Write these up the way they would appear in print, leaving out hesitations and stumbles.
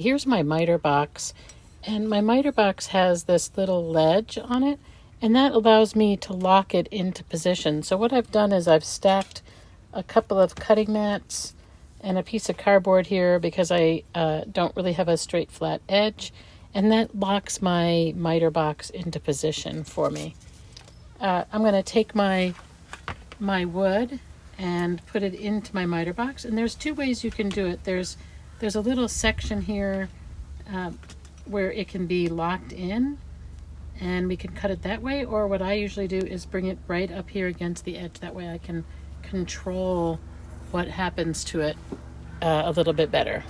Here's my miter box, and my miter box has this little ledge on it, and that allows me to lock it into position. So what I've done is I've stacked a couple of cutting mats and a piece of cardboard here because I don't really have a straight flat edge, and that locks my miter box into position for me. I'm going to take my wood and put it into my miter box, and there's two ways you can do it. There's a little section here where it can be locked in, and we can cut it that way, or what I usually do is bring it right up here against the edge. That way I can control what happens to it a little bit better.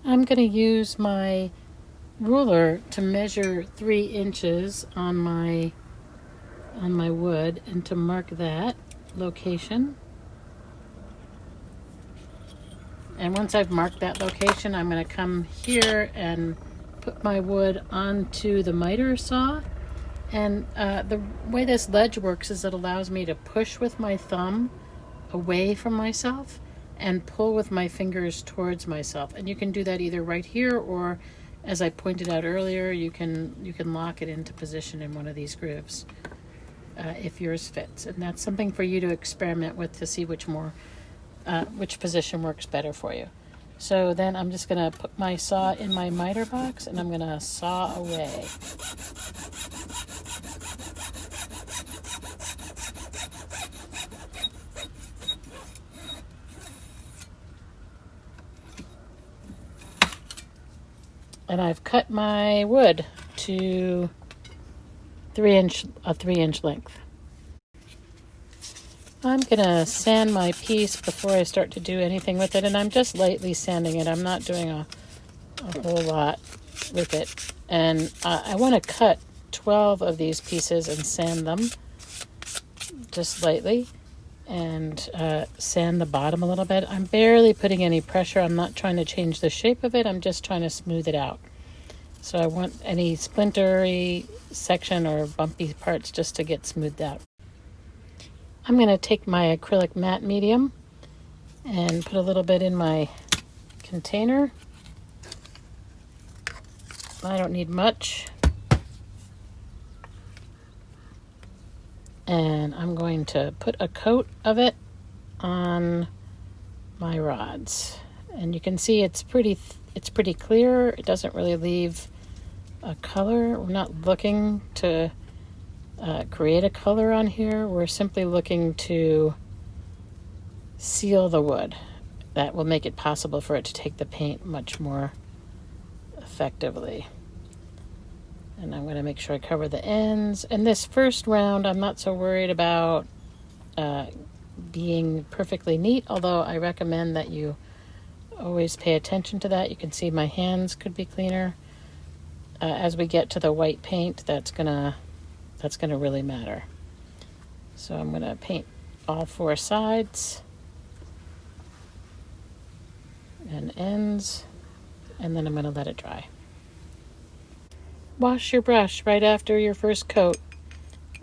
I'm going to use my ruler to measure 3 inches on my wood and to mark that location. And once I've marked that location, I'm going to come here and put my wood onto the miter saw. And the way this ledge works is it allows me to push with my thumb away from myself and pull with my fingers towards myself. And you can do that either right here, or as I pointed out earlier, you can lock it into position in one of these grooves if yours fits. And that's something for you to experiment with to see which position works better for you. So then I'm just going to put my saw in my miter box, and I'm going to saw away. And I've cut my wood to a 3-inch length. I'm going to sand my piece before I start to do anything with it, and I'm just lightly sanding it. I'm not doing a whole lot with it. And I want to cut 12 of these pieces and sand them just lightly, and sand the bottom a little bit. I'm barely putting any pressure. I'm not trying to change the shape of it. I'm just trying to smooth it out. So I want any splintery section or bumpy parts just to get smoothed out. I'm going to take my acrylic matte medium and put a little bit in my container. I don't need much. And I'm going to put a coat of it on my rods. And you can see it's pretty clear. It doesn't really leave a color. We're not looking to create a color on here. We're simply looking to seal the wood. That will make it possible for it to take the paint much more effectively. And I'm going to make sure I cover the ends. And this first round, I'm not so worried about being perfectly neat, although I recommend that you always pay attention to that. You can see my hands could be cleaner. As we get to the white paint, that's gonna really matter. So I'm going to paint all 4 sides and ends, and then I'm going to let it dry. Wash your brush right after your first coat.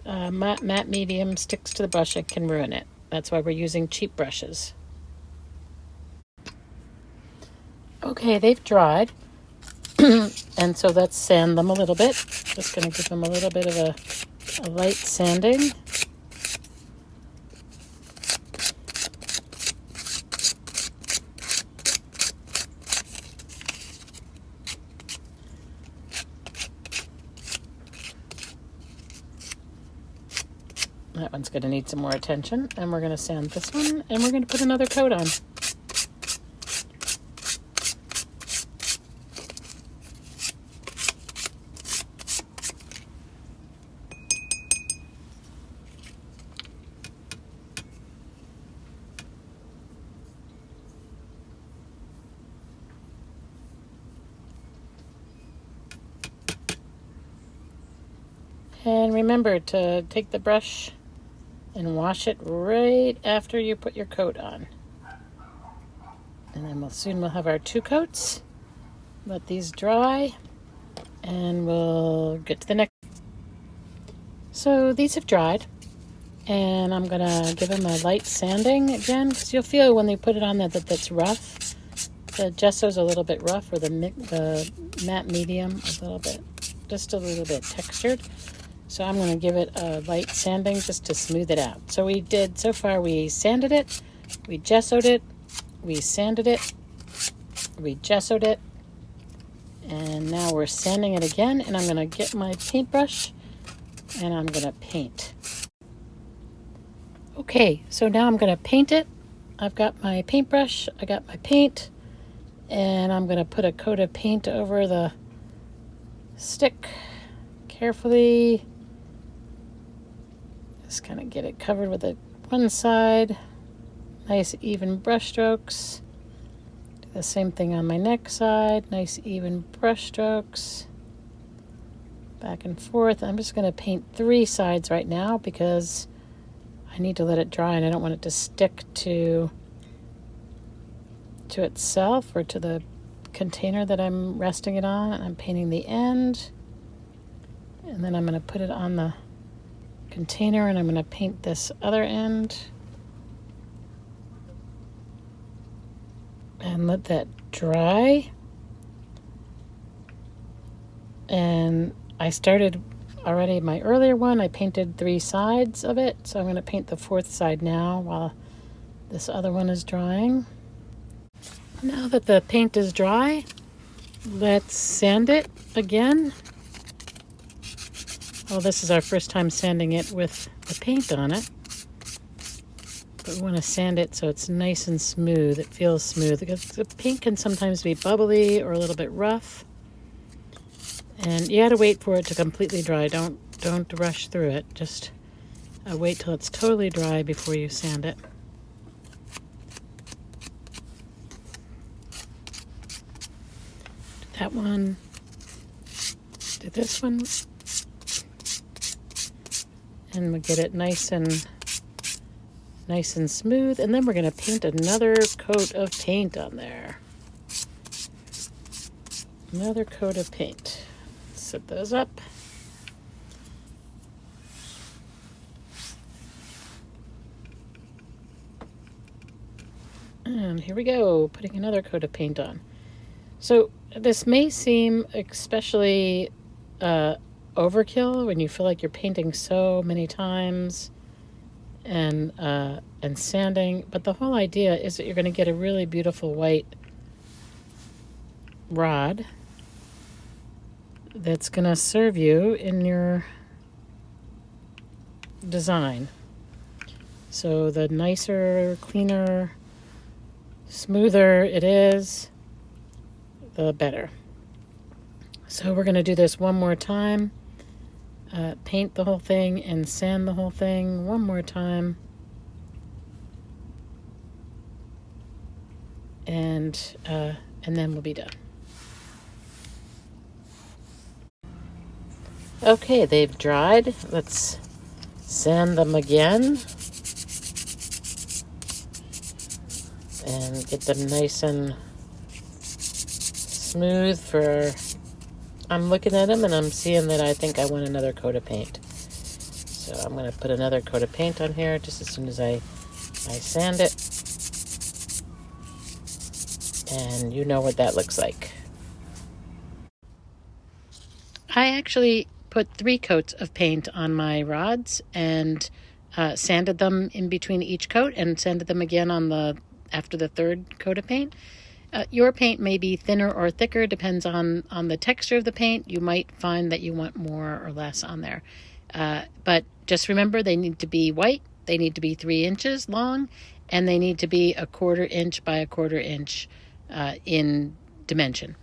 Matte medium sticks to the brush and can ruin it. That's why we're using cheap brushes. Okay, they've dried. And so let's sand them a little bit. Just going to give them a little bit of a light sanding. That one's going to need some more attention, and we're going to sand this one, and we're going to put another coat on. And remember to take the brush and wash it right after you put your coat on. And then we'll have our 2 coats. Let these dry, and we'll get to the next. So these have dried, and I'm gonna give them a light sanding again, because you'll feel when you put it on that that's rough. The gesso's a little bit rough, or the matte medium just a little bit textured. So I'm going to give it a light sanding just to smooth it out. So so far we sanded it, we gessoed it, we sanded it, we gessoed it, and now we're sanding it again, and I'm going to get my paintbrush and I'm going to paint. Okay, so now I'm going to paint it. I've got my paintbrush, I got my paint, and I'm going to put a coat of paint over the stick carefully. Just kind of get it covered with one side. Nice even brush strokes. Do the same thing on my next side. Nice even brush strokes. Back and forth. I'm just going to paint 3 sides right now because I need to let it dry and I don't want it to stick to itself or to the container that I'm resting it on. I'm painting the end, and then I'm going to put it on the container, and I'm going to paint this other end and let that dry. And I started already my earlier one. I painted 3 sides of it, so I'm going to paint the 4th side now while this other one is drying. Now that the paint is dry, let's sand it again. Well, this is our first time sanding it with the paint on it. But we want to sand it so it's nice and smooth. It feels smooth because the paint can sometimes be bubbly or a little bit rough. And you gotta wait for it to completely dry. Don't rush through it. Just wait till it's totally dry before you sand it. Do that one. Do this one. And we'll get it nice and smooth. And then we're gonna paint another coat of paint on there. Another coat of paint. Set those up. And here we go, putting another coat of paint on. So this may seem especially overkill when you feel like you're painting so many times and sanding, but the whole idea is that you're going to get a really beautiful white rod that's going to serve you in your design. So the nicer, cleaner, smoother it is, the better. So we're going to do this one more time. Paint the whole thing and sand the whole thing one more time. And then we'll be done. Okay, they've dried. Let's sand them again and get them nice and smooth I'm looking at them and I'm seeing that I think I want another coat of paint. So I'm going to put another coat of paint on here just as soon as I sand it. And you know what that looks like. I actually put 3 coats of paint on my rods and sanded them in between each coat and sanded them again after the 3rd coat of paint. Your paint may be thinner or thicker, depends on the texture of the paint. You might find that you want more or less on there. But just remember, they need to be white, they need to be 3 inches long, and they need to be 1/4 inch by 1/4 inch in dimension.